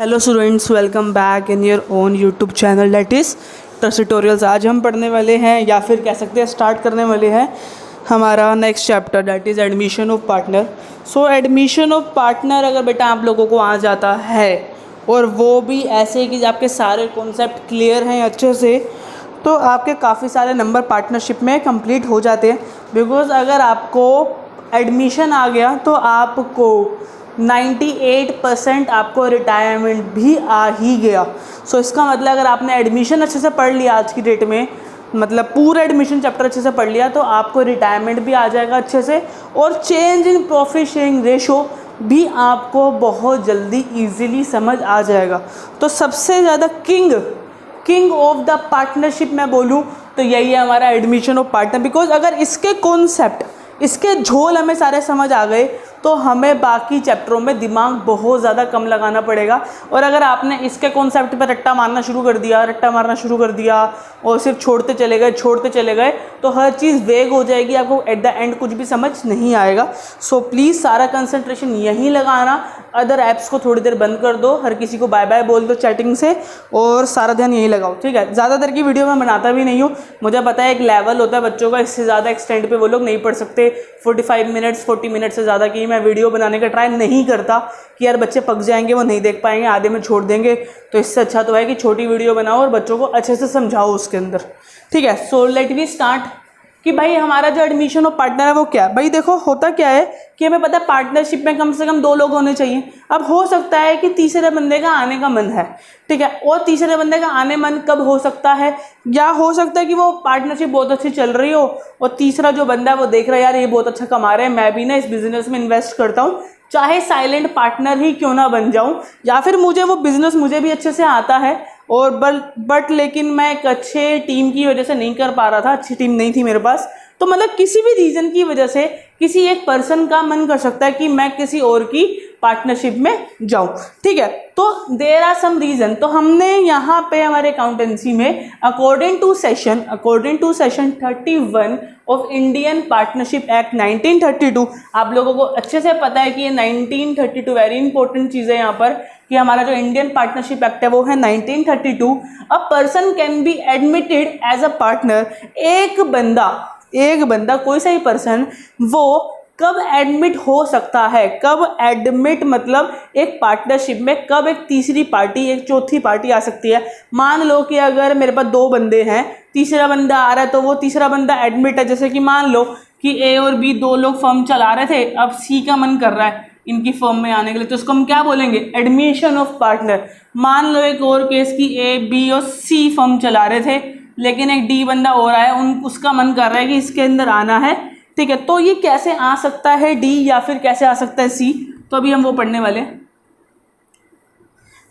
Hello students, welcome back in your own YouTube channel that is trust tutorials. आज हम पढ़ने वाले हैं या फिर कह सकते हैं स्टार्ट करने वाले हैं हमारा next chapter that is admission of partner. So admission of partner अगर बेटा आप लोगों को आ जाता है और वो भी ऐसे कि आपके सारे कॉन्सेप्ट क्लियर हैं अच्छे से, तो आपके काफ़ी सारे नंबर पार्टनरशिप में कंप्लीट हो जाते हैं। बिकॉज अगर आपको एडमिशन आ गया तो आपको 98% आपको रिटायरमेंट भी आ ही गया। सो इसका मतलब अगर आपने एडमिशन अच्छे से पढ़ लिया आज की डेट में, मतलब पूरा एडमिशन चैप्टर अच्छे से पढ़ लिया, तो आपको रिटायरमेंट भी आ जाएगा अच्छे से, और change in profit sharing ratio भी आपको बहुत जल्दी इजीली समझ आ जाएगा। तो सबसे ज़्यादा किंग ऑफ द पार्टनरशिप मैं बोलूँ तो यही है हमारा एडमिशन ऑफ पार्टनर। बिकॉज अगर इसके कॉन्सेप्ट, इसके झोल हमें सारे समझ आ गए तो हमें बाकी चैप्टरों में दिमाग बहुत ज़्यादा कम लगाना पड़ेगा। और अगर आपने इसके कॉन्सेप्ट पर रट्टा मारना शुरू कर दिया और सिर्फ छोड़ते चले गए तो हर चीज़ वेग हो जाएगी, आपको एट द एंड कुछ भी समझ नहीं आएगा। सो प्लीज़ सारा कंसंट्रेशन यहीं लगाना, अदर ऐप्स को थोड़ी देर बंद कर दो, हर किसी को बाय बाय बोल दो चैटिंग से, और सारा ध्यान यहीं लगाओ, ठीक है। ज़्यादा देर की वीडियो मैं बनाता भी नहीं हूँ, मुझे पता है एक लेवल होता है बच्चों का, इससे ज़्यादा एक्सटेंड पे वो लोग नहीं पढ़ सकते। 40 मिनट से ज़्यादा की मैं वीडियो बनाने का ट्राई नहीं करता कि यार बच्चे पक जाएंगे, वो नहीं देख पाएंगे, आधे में छोड़ देंगे। तो इससे अच्छा तो है कि छोटी वीडियो बनाओ और बच्चों को अच्छे से समझाओ उसके अंदर, ठीक है। सो लेट वी स्टार्ट कि भाई हमारा जो एडमिशन ऑफ पार्टनर है वो क्या है। भाई देखो, होता क्या है कि हमें पता है पार्टनरशिप में कम से कम 2 लोग होने चाहिए। अब हो सकता है कि तीसरे बंदे का आने का मन है, ठीक है, और तीसरे बंदे का आने मन कब हो सकता है, या हो सकता है कि वो पार्टनरशिप बहुत अच्छी चल रही हो और तीसरा जो बंदा है वो देख रहा है यार ये बहुत अच्छा कमा रहे हैं, मैं भी ना इस बिजनेस में इन्वेस्ट करता हूँ, चाहे साइलेंट पार्टनर ही क्यों ना बन जाऊं, या फिर मुझे वो बिजनेस मुझे भी अच्छे से आता है और बट लेकिन मैं एक अच्छे टीम की वजह से नहीं कर पा रहा था, अच्छी टीम नहीं थी मेरे पास। तो मतलब किसी भी रीज़न की वजह से किसी एक पर्सन का मन कर सकता है कि मैं किसी और की पार्टनरशिप में जाऊं, ठीक है। तो देयर आर सम रीज़न। तो हमने यहाँ पे हमारे अकाउंटेंसी में according to session 31 of Indian partnership act 1932, आप लोगों को अच्छे से पता है कि ये 1932 वेरी इंपॉर्टेंट चीज़ है यहाँ पर, कि हमारा जो इंडियन पार्टनरशिप एक्ट है वो है 1932। A person can be admitted as a partner. एक बंदा कोई सा ही पर्सन वो कब एडमिट हो सकता है, कब एडमिट मतलब एक पार्टनरशिप में कब एक तीसरी पार्टी, एक चौथी पार्टी आ सकती है। मान लो कि अगर मेरे पास 2 बंदे हैं, तीसरा बंदा आ रहा है, तो वो तीसरा बंदा एडमिट है। जैसे कि मान लो कि ए और बी 2 लोग फर्म चला रहे थे, अब सी का मन कर रहा है इनकी फर्म में आने के लिए, तो उसको हम क्या बोलेंगे, एडमिशन ऑफ पार्टनर। मान लो एक और केस की ए बी और सी फर्म चला रहे थे, लेकिन एक डी बंदा और आया, उसका मन कर रहा है कि इसके अंदर आना है, ठीक है। तो ये कैसे आ सकता है डी या फिर कैसे आ सकता है सी, तो अभी हम वो पढ़ने वाले हैं।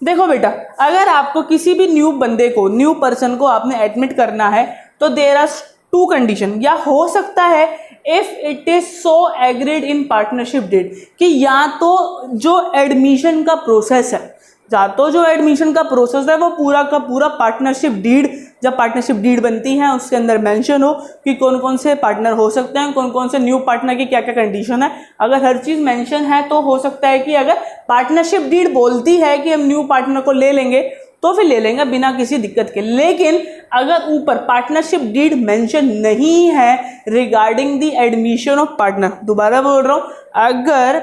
देखो बेटा, अगर आपको किसी भी न्यू पर्सन को आपने एडमिट करना है तो देयर आर 2 कंडीशन। या हो सकता है if it is so agreed in partnership deed, कि या तो जो एडमिशन का प्रोसेस है वो पूरा का पूरा पार्टनरशिप डीड, जब पार्टनरशिप डीड बनती है उसके अंदर मेंशन हो कि कौन कौन से पार्टनर हो सकते हैं, कौन कौन से न्यू पार्टनर की क्या क्या कंडीशन है। अगर हर चीज़ मेंशन है तो हो सकता है कि अगर पार्टनरशिप डीड बोलती है कि हम न्यू पार्टनर को ले लेंगे तो फिर ले लेंगे बिना किसी दिक्कत के। लेकिन अगर ऊपर पार्टनरशिप डीड मेंशन नहीं है regarding the admission of partner, दोबारा बोल रहा हूँ, अगर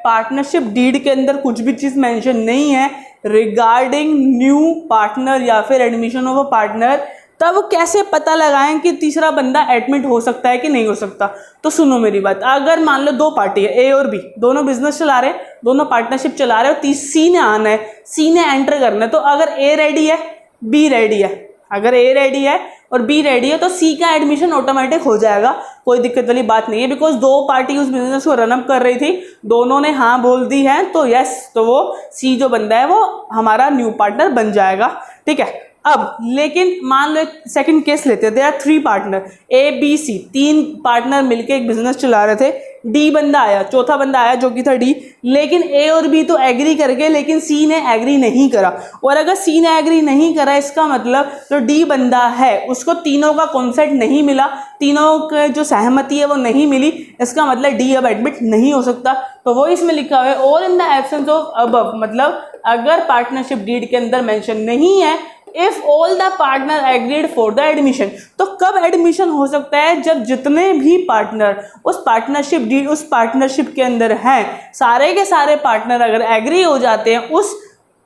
पार्टनरशिप डीड के अंदर कुछ भी चीज़ मेंशन नहीं है रिगार्डिंग न्यू पार्टनर या फिर एडमिशन ऑफ अ पार्टनर, तब कैसे पता लगाएं कि तीसरा बंदा एडमिट हो सकता है कि नहीं हो सकता। तो सुनो मेरी बात, अगर मान लो 2 पार्टी है, ए और बी, दोनों बिजनेस चला रहे हैं, दोनों पार्टनरशिप चला रहे हैं, और सी ने आना है, सी ने एंटर करना है, तो अगर ए रेडी है बी रेडी है, अगर ए रेडी है और बी रेडी है तो सी का एडमिशन ऑटोमेटिक हो जाएगा, कोई दिक्कत वाली बात नहीं है। बिकॉज 2 पार्टी उस बिजनेस को रनअप कर रही थी, दोनों ने हाँ बोल दी है, तो यस, तो वो सी जो बंदा है वो हमारा न्यू पार्टनर बन जाएगा, ठीक है। अब लेकिन मान लो एक सेकंड केस लेते हैं, there are 3 partner, A B C, 3 partner मिलके एक बिजनेस चला रहे थे, डी बंदा आया, चौथा बंदा आया जो कि था डी, लेकिन ए और बी तो एग्री कर गए लेकिन सी ने एग्री नहीं करा। और अगर सी ने एग्री नहीं करा इसका मतलब जो डी बंदा है उसको तीनों का कॉन्सेंट नहीं मिला, तीनों के जो सहमति है वो नहीं मिली, इसका मतलब डी अब एडमिट नहीं हो सकता। तो वो इसमें लिखा हुआ है और in the absence of above, मतलब अगर पार्टनरशिप डीड के अंदर मेंशन नहीं है, if all the partner agreed for the admission. तो कब एडमिशन हो सकता है? जब जितने भी पार्टनर उस पार्टनरशिप डीड उस पार्टनरशिप के अंदर हैं, सारे के सारे पार्टनर अगर एग्री हो जाते हैं उस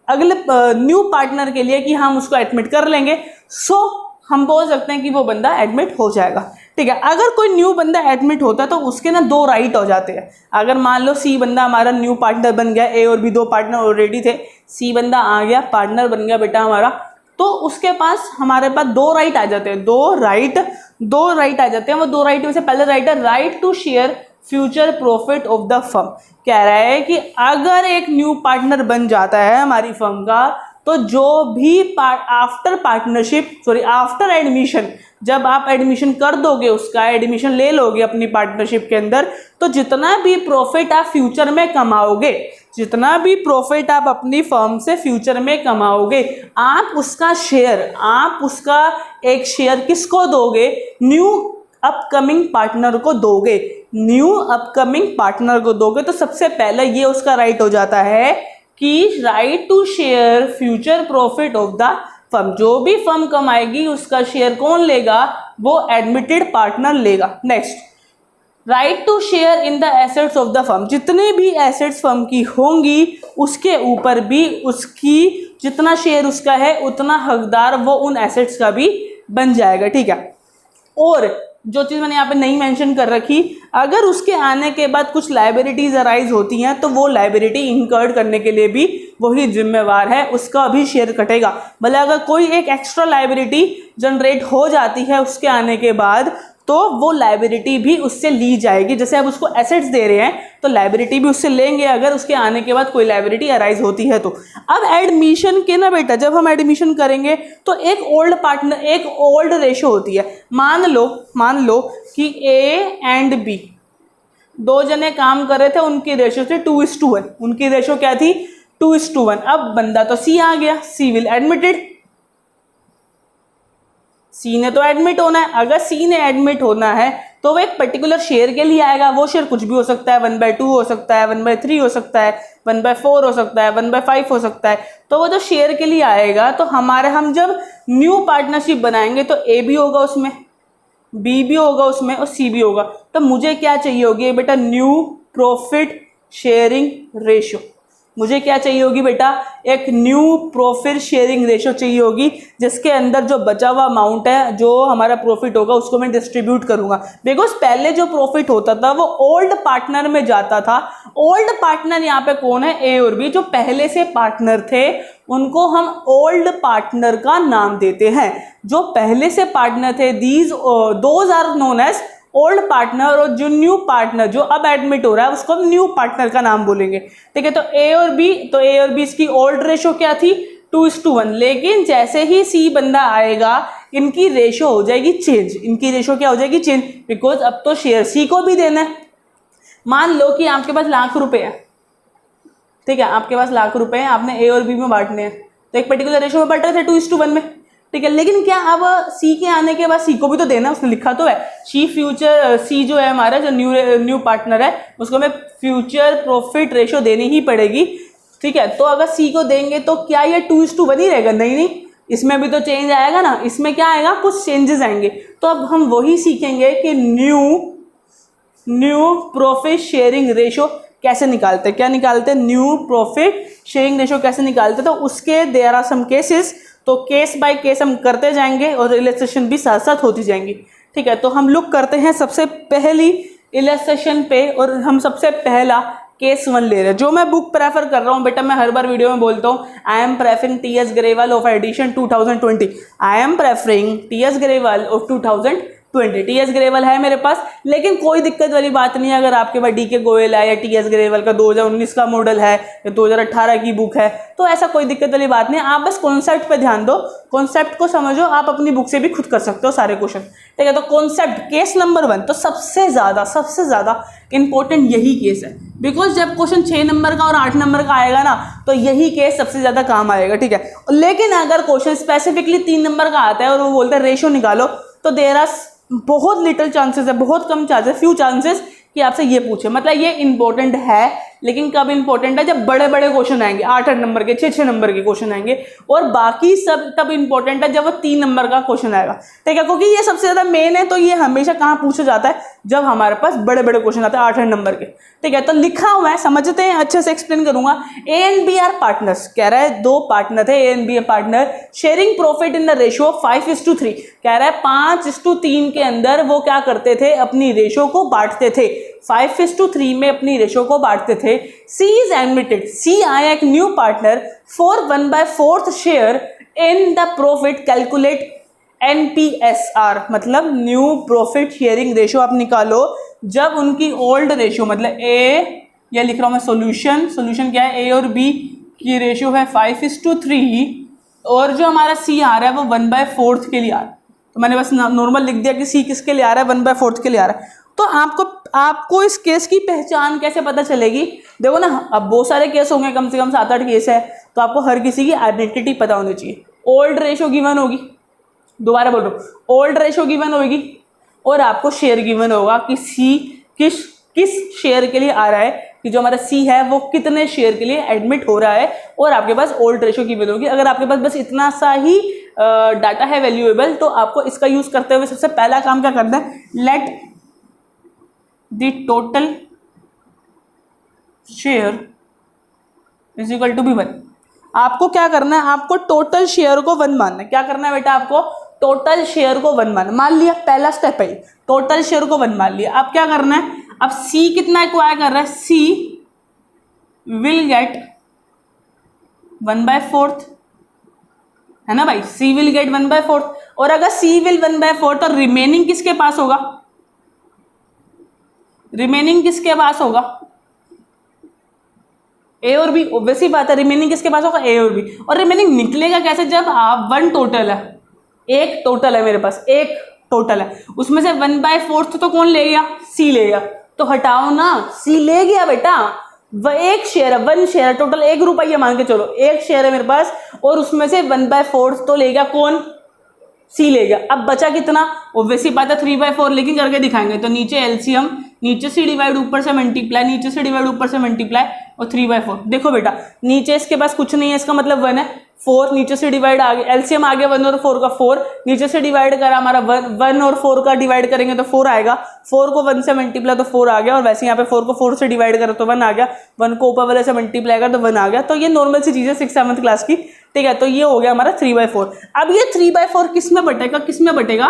अगले न्यू पार्टनर के लिए कि हम उसको एडमिट कर लेंगे, सो हम बोल सकते हैं कि वो बंदा एडमिट हो जाएगा। ठीक है, अगर कोई न्यू बंदा एडमिट होता है तो उसके ना दो राइट हो जाते हैं। अगर मान लो सी बंदा हमारा न्यू पार्टनर बन गया, ए और बी दो पार्टनर ऑलरेडी थे, सी बंदा आ गया पार्टनर बन गया बेटा हमारा, तो उसके पास हमारे पास दो राइट आ जाते हैं, दो राइट आ जाते हैं। वो दो राइट में से पहले राइट है right to share future profit of the firm. कह रहा है कि अगर एक न्यू पार्टनर बन जाता है हमारी फर्म का, तो जो भी आफ्टर एडमिशन, जब आप एडमिशन कर दोगे उसका, एडमिशन ले लोगे अपनी पार्टनरशिप के अंदर, तो जितना भी प्रॉफिट आप फ्यूचर में कमाओगे, जितना भी प्रॉफिट आप अपनी फर्म से फ्यूचर में कमाओगे, आप उसका एक शेयर किसको दोगे? न्यू अपकमिंग पार्टनर को दोगे, तो सबसे पहले ये उसका राइट हो जाता है कि right to share future profit of the firm. जो भी फर्म कमाएगी उसका शेयर कौन लेगा? वो एडमिटेड पार्टनर लेगा। Next, right to share in the assets of the firm. जितने भी एसेट्स फर्म की होंगी उसके ऊपर भी उसकी जितना शेयर उसका है उतना हकदार वो उन एसेट्स का भी बन जाएगा। ठीक है, और जो चीज़ मैंने यहाँ पे नहीं मेंशन कर रखी, अगर उसके आने के बाद कुछ लायबिलिटीज अराइज होती हैं तो वो लायबिलिटी इंकर्ड करने के लिए भी वही जिम्मेवार है, उसका भी शेयर कटेगा। भले अगर कोई एक एक्स्ट्रा लायबिलिटी जनरेट हो जाती है उसके आने के बाद, तो वो लायबिलिटी भी उससे ली जाएगी। जैसे अब उसको एसेट्स दे रहे हैं तो लायबिलिटी भी उससे लेंगे अगर उसके आने के बाद कोई लायबिलिटी अराइज होती है तो। अब एडमिशन के ना बेटा, जब हम एडमिशन करेंगे तो एक ओल्ड रेशो होती है। मान लो कि ए एंड बी दो जने काम कर रहे थे, उनकी रेशो थी 2:1। उनकी रेशो क्या थी? 2:1। अब बंदा तो सी आ गया, सी विल एडमिटेड, सी ने तो एडमिट होना है। अगर सी ने एडमिट होना है तो वो एक पर्टिकुलर शेयर के लिए आएगा। वो शेयर कुछ भी हो सकता है, 1/2 हो सकता है, 1/3 हो सकता है, 1/4 हो सकता है, 1/5 हो सकता है। तो वो जो शेयर के लिए आएगा, तो हम जब न्यू पार्टनरशिप बनाएंगे तो ए भी होगा उसमें, बी भी होगा उसमें और सी भी होगा। तो मुझे क्या चाहिए होगी बेटा? New profit sharing ratio. मुझे क्या चाहिए होगी बेटा? एक न्यू प्रॉफिट शेयरिंग रेशो चाहिए होगी, जिसके अंदर जो बचा हुआ अमाउंट है, जो हमारा प्रॉफिट होगा, उसको मैं डिस्ट्रीब्यूट करूंगा। बिकॉज पहले जो प्रॉफिट होता था वो ओल्ड पार्टनर में जाता था। ओल्ड पार्टनर यहाँ पे कौन है? ए और बी। जो पहले से पार्टनर थे उनको हम ओल्ड पार्टनर का नाम देते हैं। जो पहले से पार्टनर थे those are known as old partner, और जो न्यू पार्टनर जो अब एडमिट हो रहा है उसको हम न्यू पार्टनर का नाम बोलेंगे। ठीक है, तो ए और बी इसकी ओल्ड रेशो क्या थी? 2:1। लेकिन जैसे ही सी बंदा आएगा इनकी रेशो हो जाएगी चेंज। इनकी रेशो क्या हो जाएगी? चेंज, बिकॉज अब तो शेयर सी को भी देना है। मान लो कि आपके पास ₹1,00,000 है, ठीक है, आपके पास ₹1,00,000 है, आपने ए और बी में बांटने हैं, तो एक पर्टिकुलर रेशो में बांट रहे थे 2:1 में। ठीक है, लेकिन क्या अब सी के आने के बाद सी को भी तो देना है, उसने लिखा तो है सी जो है हमारा जो न्यू पार्टनर है उसको हमें फ्यूचर प्रॉफिट रेशो देनी ही पड़ेगी। ठीक है, तो अगर सी को देंगे तो क्या ये 2:1 ही रहेगा? नहीं, इसमें भी तो चेंज आएगा ना। इसमें क्या आएगा? कुछ चेंजेस आएंगे। तो अब हम वही सीखेंगे कि न्यू प्रॉफिट शेयरिंग रेशो कैसे निकालते हैं। क्या निकालते हैं? न्यू प्रॉफिट शेयरिंग रेशो कैसे निकालते हैं? तो उसके देयर आर सम केसेस, तो केस बाय केस हम करते जाएंगे और इलस्ट्रेशन भी साथ साथ होती जाएंगी। ठीक है, तो हम लुक करते हैं सबसे पहली इलस्ट्रेशन पे, और हम सबसे पहला केस 1 ले रहे हैं। जो मैं बुक प्रेफर कर रहा हूँ बेटा, मैं हर बार वीडियो में बोलता हूँ, I am preferring T S. Grewal of edition 2020। I am preferring T S. Grewal of 2020। 20। T S Grewal है मेरे पास, लेकिन कोई दिक्कत वाली बात नहीं है अगर आपके पास डीके गोयल है या टीएस ग्रेवल का 2019 का मॉडल है या 2018 की बुक है, तो ऐसा कोई दिक्कत वाली बात नहीं है। आप बस कॉन्सेप्ट पे ध्यान दो, कॉन्सेप्ट को समझो, आप अपनी बुक से भी खुद कर सकते हो सारे क्वेश्चन, ठीक है। तो कॉन्सेप्ट केस नंबर 1, तो सबसे ज़्यादा इंपॉर्टेंट यही केस है, बिकॉज जब क्वेश्चन 6 नंबर का और 8 नंबर का आएगा ना, तो यही केस सबसे ज़्यादा काम आएगा, ठीक है। लेकिन अगर क्वेश्चन स्पेसिफिकली 3 नंबर का आता है और वो बोलते हैं रेशियो निकालो, तो देयर आर बहुत लिटिल चांसेस है, बहुत कम चांसेस, फ्यू चांसेस कि आपसे ये पूछे। मतलब ये इंपॉर्टेंट है, लेकिन कब इंपॉर्टेंट है, जब बड़े बड़े क्वेश्चन आएंगे, 8-8 नंबर के, 6-6 नंबर के क्वेश्चन आएंगे, और बाकी सब तब इंपॉर्टेंट है जब वो 3 नंबर का क्वेश्चन आएगा, ठीक है। क्योंकि ये सबसे ज्यादा मेन है, तो ये हमेशा कहाँ पूछा जाता है, जब हमारे पास बड़े बड़े क्वेश्चन आते हैं 8-8 नंबर के, ठीक है। तो लिखा हुआ है, समझते हैं, अच्छे से एक्सप्लेन करूंगा। A and B are partners, कह रहा है 2 पार्टनर थे, A and B partner, sharing profit in the ratio 5:3, कह रहा है 5:3 के अंदर वो क्या करते थे, अपनी रेशो को बांटते थे, 5:3 में अपनी रेशो को बांटते थे। सी इज एडमिटेड, सी आया एक new partner for 1/4 share in the profit, calculate एनपीएसआर, मतलब न्यू प्रॉफिट शेयरिंग रेशो आप निकालो जब उनकी ओल्ड रेशो, मतलब ए, या लिख रहा हूं मैं सोल्यूशन क्या है, ए और बी की रेशियो है 5:3, और जो हमारा सी आ रहा है वो 1/4 के लिए आ रहा है। तो मैंने बस नॉर्मल लिख दिया कि सी किसके लिए आ रहा है, 1/4 के लिए आ रहा है। तो आपको इस केस की पहचान कैसे पता चलेगी, देखो ना, अब बहुत सारे केस होंगे, कम से कम 7-8 केस है, तो आपको हर किसी की आइडेंटिटी पता होनी चाहिए। ओल्ड रेशो गिवन होगी, दोबारा बोल रहा हूँ, ओल्ड रेशो गिवन होगी, और आपको शेयर गिवन होगा कि सी किस शेयर के लिए आ रहा है, कि जो हमारा सी है वो कितने शेयर के लिए एडमिट हो रहा है, और आपके पास ओल्ड रेशो गिवन होगी। अगर आपके पास बस इतना सा ही डाटा है वैल्यूएबल, तो आपको इसका यूज करते हुए सबसे पहला काम क्या करना है, let the total share is equal to be 1। आपको क्या करना है, आपको टोटल शेयर को 1 मानना है। क्या करना है बेटा, आपको टोटल शेयर को 1 मानना, मान लिया, पहला स्टेप है, टोटल शेयर को 1 मान लिया। अब क्या करना है, अब सी कितना एक्वायर कर रहा है, सी विल गेट 1/4, है ना भाई, सी विल गेट 1/4, और अगर सी विल 1/4, तो रिमेनिंग किसके पास होगा, रिमेनिंग किसके पास होगा, ए और बी, ऑब्वियसली बात है, रिमेनिंग किसके पास होगा, ए और बी। और रिमेनिंग निकलेगा कैसे, जब आप 1 टोटल है, एक टोटल है मेरे पास, एक टोटल है, उसमें से 1/4 तो कौन ले गया, सी ले गया, तो हटाओ ना, सी ले गया बेटा, वह एक शेयर है, 1 शेयर है, टोटल 1 रुपया मान के चलो, 1 शेयर है मेरे पास, और उसमें से 1/4 तो ले गया कौन, सी ले गया। अब बचा कितना, ऑब्वियसली बात है 3/4, लेकिन करके दिखाएंगे। तो नीचे एलसीएम, नीचे से डिवाइड ऊपर से मल्टीप्लाई, नीचे से डिवाइड ऊपर से मल्टीप्लाई, और 3/4। देखो बेटा, नीचे इसके पास कुछ नहीं है, इसका मतलब 1 है, 4 नीचे से डिवाइड आ गया, एलसीएम आ गया 1 और 4 का, 4 नीचे से डिवाइड करा हमारा 1 और 4 का डिवाइड करेंगे तो 4 आएगा, 4 को 1 से मल्टीप्लाई तो 4 आ गया, और वैसे यहाँ पे 4 को 4 से डिवाइड करो तो 1 आ गया, 1 को ऊपर वाले से मल्टीप्लाई करा तो 1 आ गया। तो ये नॉर्मल सी चीज़ है 6th-7th क्लास की, ठीक है। तो ये हो गया हमारा 3/4। अब ये 3/4 किस में बटेगा, किस में बटेगा,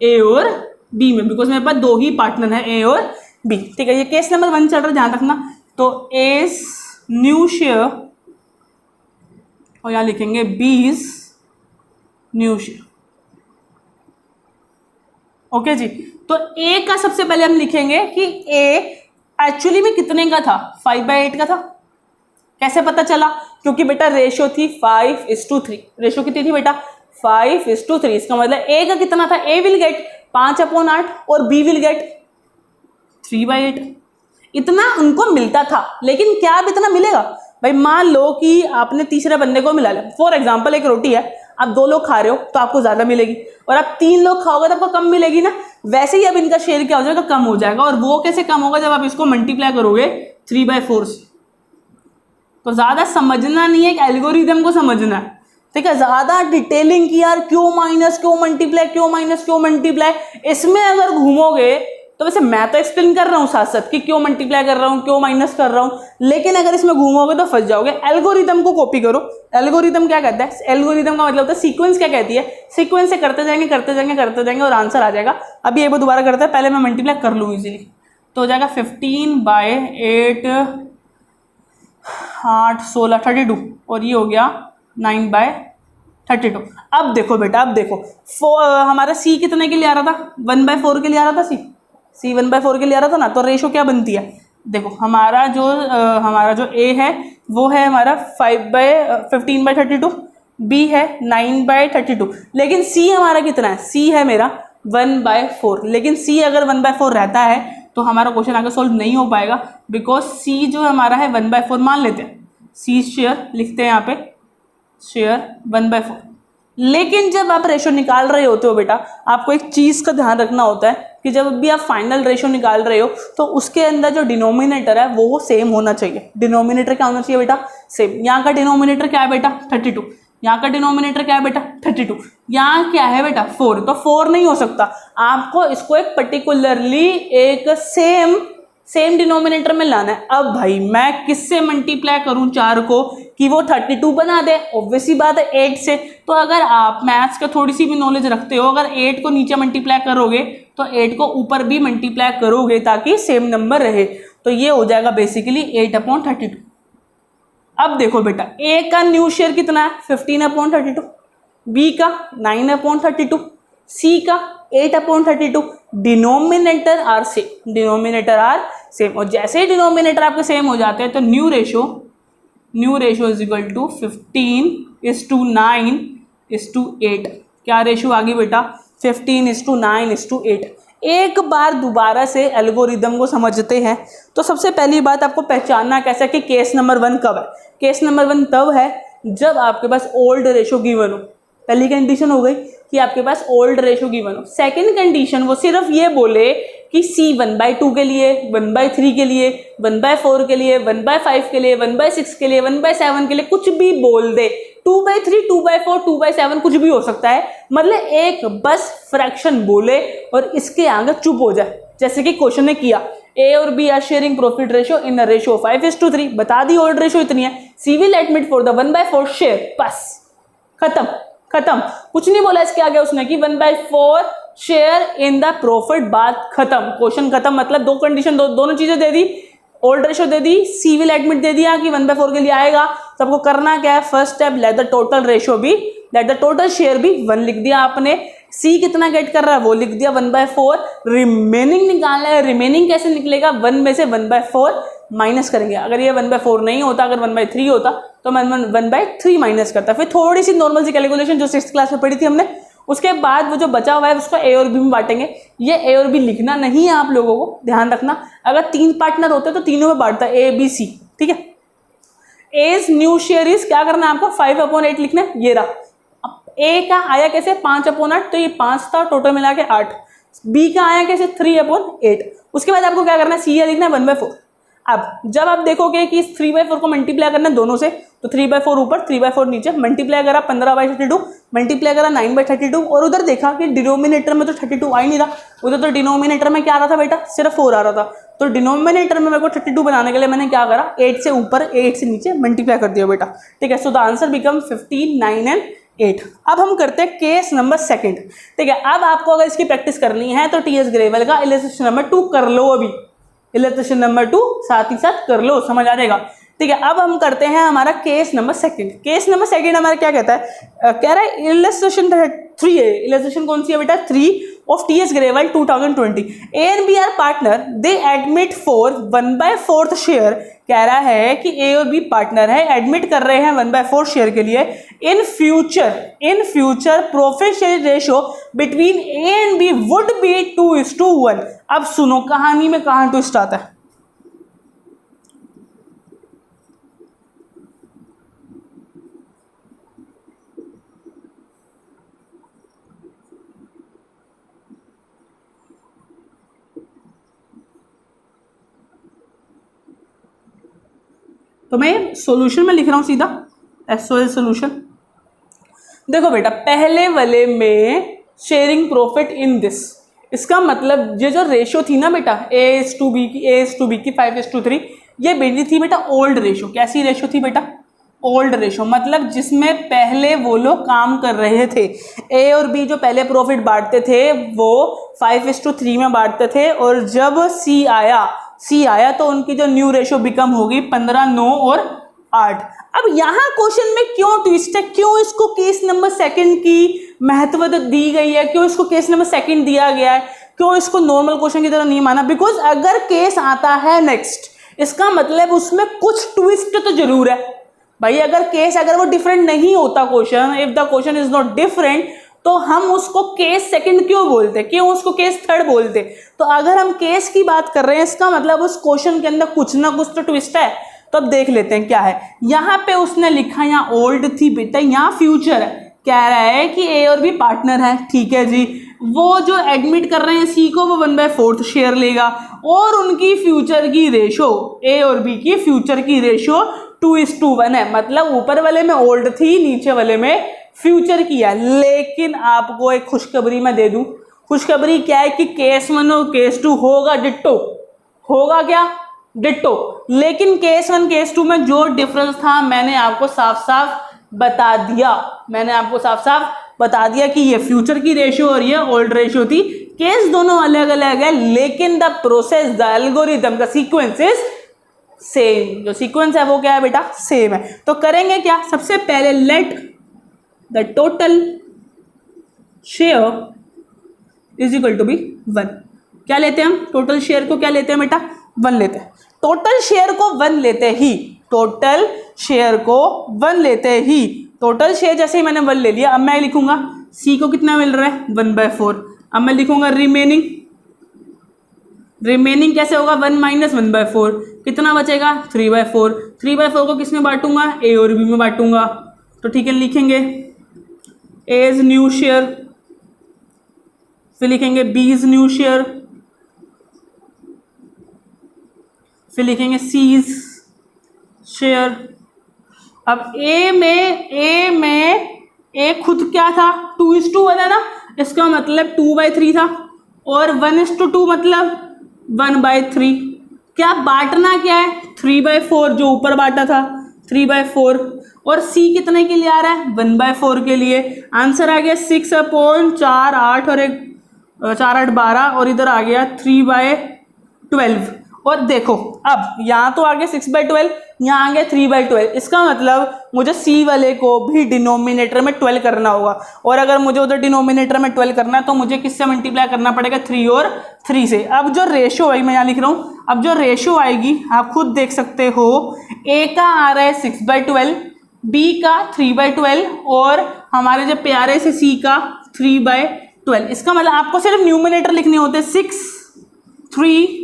ए और बी में, बिकॉज मेरे पास 2 ही पार्टनर है, ए और बी, ठीक है। ये केस नंबर 1 चल रहा है, ध्यान रखना। तो एस न्यू शेयर, और यहां लिखेंगे बीज न्यू शेयर, ओके जी। तो ए का सबसे पहले हम लिखेंगे कि ए एक्चुअली में कितने का था, 5/8 का था। कैसे पता चला, क्योंकि बेटा रेशियो थी 5:3, रेशियो कितनी थी बेटा, 5:3। इसका मतलब ए का कितना था, ए विल गेट 5/8 और बी विल गेट 3/8। इतना उनको मिलता था, लेकिन क्या अब इतना मिलेगा भाई, मान लो कि आपने तीसरे बंदे को मिला लिया, फॉर एग्जाम्पल एक रोटी है, आप 2 लोग खा रहे हो तो आपको ज्यादा मिलेगी, और आप 3 लोग खाओगे तो आपको कम मिलेगी ना। वैसे ही अब इनका शेयर क्या हो जाएगा, कम हो जाएगा। और वो कैसे कम होगा, जब आप इसको मल्टीप्लाई करोगे 3/4 से। तो ज्यादा समझना नहीं है, एक एल्गोरिदम को समझना है, ठीक है। ज्यादा डिटेलिंग की यार क्यों माइनस क्यों मल्टीप्लाई, क्यों माइनस क्यों मल्टीप्लाई, इसमें अगर घूमोगे तो वैसे मैं तो एक्सप्लेन कर रहा हूँ साथ साथ कि क्यों मल्टीप्लाई कर रहा हूँ, क्यों माइनस कर रहा हूँ, लेकिन अगर इसमें घूमोगे तो फंस जाओगे। एल्गोरिदम को कॉपी करो। एल्गोरिदम क्या कहता है, एल्गोरिदम का मतलब होता है सीक्वेंस। क्या कहती है, सीक्वेंस से करते जाएंगे करते जाएंगे करते जाएंगे और आंसर आ जाएगा। अभी ये वो दोबारा करते हैं, पहले मैं मल्टीप्लाई कर लूँ इजीली, तो हो जाएगा 15/8 8 16 32, और ये हो गया 9/4। 32। अब देखो बेटा, अब देखो हमारा सी कितने के लिए आ रहा था, 1/4 के लिए आ रहा था, सी 1/4 के लिए आ रहा था ना। तो रेशो क्या बनती है, देखो हमारा जो ए है वो है हमारा 15/32, बी है 9/32, लेकिन सी हमारा कितना है, सी है मेरा 1/4। लेकिन सी अगर 1/4 रहता है तो हमारा क्वेश्चन आगे सॉल्व नहीं हो पाएगा, बिकॉज सी जो हमारा है 1/4 मान लेते हैं, सी शेयर लिखते हैं यहाँ पे, शेयर 1/4। लेकिन जब आप रेशो निकाल रहे होते हो बेटा, आपको एक चीज़ का ध्यान रखना होता है कि जब भी आप फाइनल रेशो निकाल रहे हो तो उसके अंदर जो डिनोमिनेटर है वो सेम होना चाहिए। डिनोमिनेटर क्या होना चाहिए बेटा, सेम। यहाँ का डिनोमिनेटर क्या है बेटा, 32। यहाँ का डिनोमिनेटर क्या है बेटा, 32। यहाँ क्या है बेटा, 4। तो 4 नहीं हो सकता, आपको इसको एक पर्टिकुलरली एक सेम डिनोमिनेटर में लाना है। अब भाई मैं किससे मल्टीप्लाई करूं 4 को कि वो 32 बना दे, ऑब्वियस सी बात है 8 से। तो अगर आप मैथ्स का थोड़ी सी भी नॉलेज रखते हो, अगर 8 को नीचे मल्टीप्लाई करोगे तो 8 को ऊपर भी मल्टीप्लाई करोगे ताकि सेम नंबर रहे। तो ये हो जाएगा बेसिकली 8/32। अब देखो बेटा, ए का न्यू शेयर कितना है, 15/32, बी का 9/32, सी का 8/32। Denominator are same, denominator are same. और जैसे ही डिनोमिनेटर आपके सेम हो जाते हैं तो new ratio is equal to 15:9:8। क्या रेशो आ गई बेटा, 15:9:8। एक बार दोबारा से एल्गोरिदम को समझते हैं तो सबसे पहली बात आपको पहचानना कैसा कि केस नंबर 1 कब है। केस नंबर 1 तब है जब आपके पास ओल्ड रेशो गिवन हो। पहली कंडीशन हो गई कि आपके पास ओल्ड रेशो गिवन हो। सेकंड कंडीशन वो सिर्फ ये बोले कि सी 1/2 के लिए, 1/3 के लिए, 1/4 के लिए, 1/5 के लिए, 1/6 के लिए, 1/7 के लिए, कुछ भी बोल दे, 2/3, 2/4, 2/7 कुछ भी हो सकता है। मतलब एक बस फ्रैक्शन बोले और इसके आगे चुप हो जाए, जैसे कि क्वेश्चन ने किया, ए और B are sharing profit ratio in a ratio 5:3। बता दी ओल्ड रेशो इतनी है, C will admit for the 1/4 share. बस खत्म, कुछ नहीं बोला इसके आगे उसने कि 1/4 शेयर इन द प्रॉफिट, बात खत्म, क्वेश्चन खत्म। मतलब दो कंडीशन, दोनों चीजें दे दी, ओल्ड रेशो दे दी, सी विल एडमिट दे दिया कि 1/4 के लिए आएगा। तो आपको करना क्या है, first step, late the total ratio भी, लेट द टोटल शेयर भी 1 लिख दिया आपने। सी कितना गेट कर रहा है वो लिख दिया 1/4। रिमेनिंग निकालना है, रिमेनिंग कैसे निकलेगा, 1 में से 1/4 माइनस करेंगे। अगर ये 1/4 नहीं होता, अगर 1/3 होता तो मैं 1/3 माइनस करता। फिर थोड़ी सी नॉर्मल सी कैलकुलेशन जो 6th क्लास में पढ़ी थी हमने, उसके बाद वो जो बचा हुआ है उसको ए और बी में बांटेंगे। ये ए और बी लिखना नहीं है आप लोगों को, ध्यान रखना। अगर 3 पार्टनर होते तो तीनों में बांटता, ए बी सी, ठीक है। एज न्यू शेयर इज, क्या करना है आपको, 5/8 लिखना है, ये रहा। ए का आया कैसे, 5/8, तो ये 5 था, टोटल मिला के 8। बी का आया कैसे, 3/8। उसके बाद आपको क्या करना है, सी लिखना है 1/4। अब जब आप देखोगे कि इस 3/4 को मल्टीप्लाई करना है दोनों से, तो 3/4 ऊपर 3/4 नीचे, मल्टीप्लाई करा 15/32, मल्टीप्लाई करा 9/32। और उधर देखा कि डिनोमिनेटर में तो 32 आ ही नहीं रहा, उधर तो डिनोमिनेटर में क्या आ रहा था बेटा, सिर्फ 4 आ रहा था। तो डिनोमिनेटर में मेरे को 32 बनाने के लिए मैंने क्या करा, 8 से ऊपर 8 से नीचे मल्टीप्लाई कर दिया बेटा, ठीक है। So the answer become 15, 9 and 8। अब हम करते हैं केस नंबर 2, ठीक है। अब आपको अगर इसकी प्रैक्टिस करनी है तो टीएस ग्रेवल का इलस्ट्रेशन नंबर 2 कर लो, अभी इलस्ट्रेशन नंबर 2 साथ ही साथ कर लो, समझ आ जाएगा, ठीक है। अब हम करते हैं हमारा केस नंबर 2। केस नंबर 2 हमारा क्या कहता है, कह रहा है इलस्ट्रेशन 3 है। इलस्ट्रेशन कौन सी है बेटा, 3 of T S Grewal 2020। A and B are partner, they admit for 1/4 share. कह रहा है कि ए और बी पार्टनर है, एडमिट कर रहे हैं 1/4 शेयर के लिए। In future profit share ratio between A and B would be 2:1। अब सुनो कहानी में कहां ट्विस्ट आता है। तो मैं सॉल्यूशन में लिख रहा हूं सीधा, एसओएल सॉल्यूशन। देखो बेटा, पहले वाले में शेयरिंग प्रॉफिट इन दिस, इसका मतलब ये जो रेशो थी ना बेटा, A:B की 5:3, ये बेटी थी बेटा ओल्ड रेशो। कैसी रेशो थी बेटा, ओल्ड रेशो। मतलब जिसमें पहले वो लोग काम कर रहे थे, ए और बी जो पहले प्रॉफिट बांटते थे वो 5:3 में बांटते थे, और जब सी आया तो उनकी जो न्यू रेशो बिकम होगी 15, 9 और 8। अब यहाँ क्वेश्चन में क्यों ट्विस्ट है, क्यों इसको केस नंबर सेकंड की महत्व दी गई है, क्यों इसको केस नंबर सेकंड दिया गया है, क्यों इसको नॉर्मल क्वेश्चन की तरह नहीं माना? बिकॉज अगर केस आता है नेक्स्ट, इसका मतलब उसमें कुछ ट्विस्ट तो जरूर है भाई। अगर वो डिफरेंट नहीं होता question, if the question is not different, तो हम उसको केस सेकंड क्यों बोलते, क्यों उसको केस थर्ड बोलते? तो अगर हम केस की बात कर रहे हैं, इसका मतलब उस क्वेश्चन के अंदर कुछ ना कुछ तो ट्विस्ट है। तो अब देख लेते हैं क्या है। यहाँ पे उसने लिखा, यहाँ ओल्ड थी बेटा, यहाँ फ्यूचर है। कह रहा है कि ए और बी पार्टनर है, ठीक है जी। वो जो एडमिट कर रहे हैं सी को, वो 1/4 शेयर लेगा और उनकी फ्यूचर की रेशो, ए और बी की फ्यूचर की रेशो 2:1 है। मतलब ऊपर वाले में ओल्ड थी, नीचे वाले में फ्यूचर की है। लेकिन आपको एक खुशखबरी मैं दे दूं। खुशखबरी क्या है कि केस 1 और केस 2 होगा डिट्टो। होगा क्या? डिट्टो। लेकिन केस 1 केस 2 में जो डिफरेंस था मैंने आपको साफ साफ बता दिया। मैंने आपको साफ साफ बता दिया कि ये फ्यूचर की रेशियो और ये ओल्ड रेशियो थी। केस दोनों अलग अलग है, लेकिन the process, the algorithm, the sequence is same. जो सीक्वेंस है वो क्या है बेटा? सेम है। तो करेंगे क्या? सबसे पहले let the total share is equal to be 1। क्या लेते हैं हम? टोटल शेयर को क्या लेते हैं बेटा? 1 लेते हैं। टोटल शेयर को 1 लेते ही, टोटल शेयर को 1 लेते ही, टोटल शेयर जैसे ही मैंने 1 ले लिया, अब मैं लिखूंगा सी को कितना मिल रहा है? 1/4। अब मैं लिखूंगा रिमेनिंग। रिमेनिंग कैसे होगा? 1 - 1/4। कितना बचेगा? 3/4। 3/4 को किसमें बांटूंगा? ए और बी में बांटूंगा। तो ठीक है, लिखेंगे ए इज न्यू शेयर, फिर लिखेंगे बी इज न्यू शेयर, फिर लिखेंगे सी इज शेयर। अब ए में ए खुद क्या था? 2:1 है ना, इसका मतलब 2/3 था, और 1:2 मतलब 1/3। क्या बांटना क्या है? 3/4, जो ऊपर बांटा था 3/4। और सी कितने के लिए आ रहा है? 1/4 के लिए। आंसर आ गया 6/4, 8 और 1 4 8 12, और इधर आ गया 3/12। और देखो अब यहाँ तो आ गया 6/12, यहाँ आ गया 3/12। इसका मतलब मुझे सी वाले को भी डिनोमिनेटर में 12 करना होगा, और अगर मुझे उधर डिनोमिनेटर में 12 करना है तो मुझे किससे मल्टीप्लाई करना पड़ेगा? 3 और 3 से। अब जो रेशो है, मैं यहाँ लिख रहा हूँ, अब जो रेशो आएगी आप खुद देख सकते हो। ए का आ रहा है 6/12, बी का 3/12, और हमारे जो प्यारे से सी का 3/12। इसका मतलब आपको सिर्फ न्यूमिनेटर लिखने होते 6, 3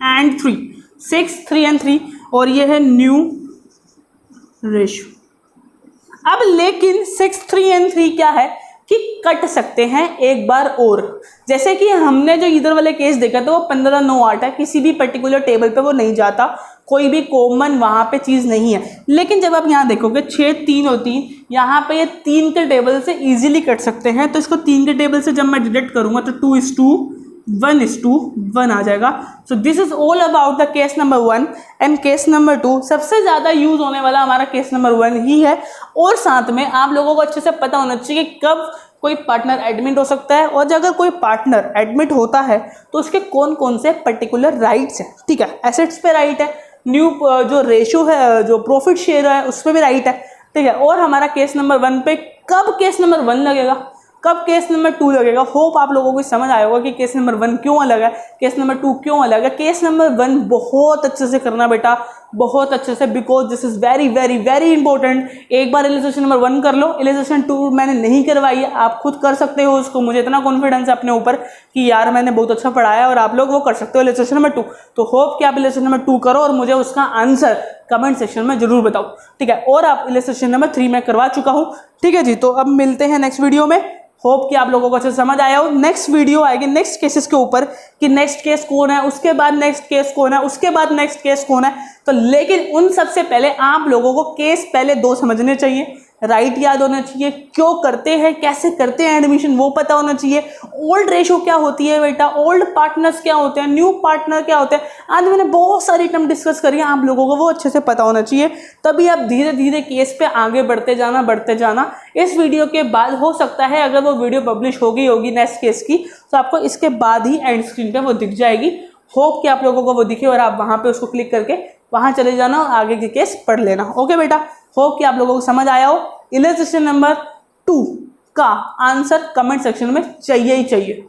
and 3, 6, 3 and 3, और ये है न्यू रेशो। अब लेकिन 6, 3 and 3 क्या है कि कट सकते हैं एक बार और। जैसे कि हमने जो इधर वाले केस देखा था वो 15, 9, 8 है, किसी भी पर्टिकुलर टेबल पे वो नहीं जाता, कोई भी कॉमन वहाँ पे चीज़ नहीं है। लेकिन जब आप यहाँ देखोगे 6, 3 और 3, यहाँ पे ये 3 के टेबल से इजीली कट सकते हैं। तो इसको 3 के टेबल से जब मैं डिडक्ट करूँगा तो 2:1 आ जाएगा। So this is all about the case number 1 and case number 2। सबसे ज़्यादा यूज होने वाला हमारा केस नंबर 1 ही है, और साथ में आप लोगों को अच्छे से पता होना चाहिए कि कब कोई पार्टनर एडमिट हो सकता है, और अगर कोई पार्टनर एडमिट होता है तो उसके कौन कौन से पर्टिकुलर राइट्स हैं। ठीक है, एसेट्स पे राइट है, न्यू जो रेशो है, जो प्रॉफिट शेयर है, उस पर भी राइट है। ठीक है, और हमारा केस नंबर 1 पे कब केस नंबर 1 लगेगा, कब केस नंबर 2 लगेगा। होप आप लोगों को समझ आया होगा कि केस नंबर 1 क्यों अलग है, केस नंबर 2 क्यों अलग है। केस नंबर 1 बहुत अच्छे से करना बेटा, बहुत अच्छे से, because this is very very very important. एक बार इलिस्ट्रेशन नंबर 1 कर लो, इलिस्ट्रेशन 2 मैंने नहीं करवाई है, आप खुद कर सकते हो उसको। मुझे इतना कॉन्फिडेंस है अपने ऊपर कि यार मैंने बहुत अच्छा पढ़ाया, और आप लोग वो कर सकते हो इलिस्ट्रेशन नंबर 2। तो होप कि आप इलिस्ट्रेशन नंबर 2 करो और मुझे उसका आंसर कमेंट सेक्शन में जरूर बताओ। ठीक है, और आप इलिस्ट्रेशन नंबर 3 में करवा चुका हूँ। ठीक है जी, तो अब मिलते हैं नेक्स्ट वीडियो में। होप कि आप लोगों को अच्छे से समझ आया हो। नेक्स्ट वीडियो आएगी नेक्स्ट केसेस के ऊपर कि नेक्स्ट केस कौन है, उसके बाद नेक्स्ट केस कौन है, उसके बाद नेक्स्ट केस कौन है। तो लेकिन उन सबसे पहले आप लोगों को केस पहले 2 समझने चाहिए, राइट याद होना चाहिए, क्यों करते हैं, कैसे करते हैं एडमिशन वो पता होना चाहिए, ओल्ड रेशो क्या होती है बेटा, ओल्ड पार्टनर्स क्या होते हैं, न्यू पार्टनर क्या होते हैं। आज मैंने बहुत सारी टर्म डिस्कस करी है, आप लोगों को वो अच्छे से पता होना चाहिए, तभी आप धीरे धीरे केस पे आगे बढ़ते जाना। इस वीडियो के बाद हो सकता है अगर वो वीडियो पब्लिश होगी नेक्स्ट केस की, तो आपको इसके बाद ही एंड स्क्रीन पे वो दिख जाएगी। होप कि आप लोगों को वो दिखे और आप वहाँ पे उसको क्लिक करके वहाँ चले जाना और आगे के केस पढ़ लेना। ओके बेटा, होप कि आप लोगों को समझ आया हो। इलस्ट्रेशन नंबर 2 का आंसर कमेंट सेक्शन में चाहिए ही चाहिए।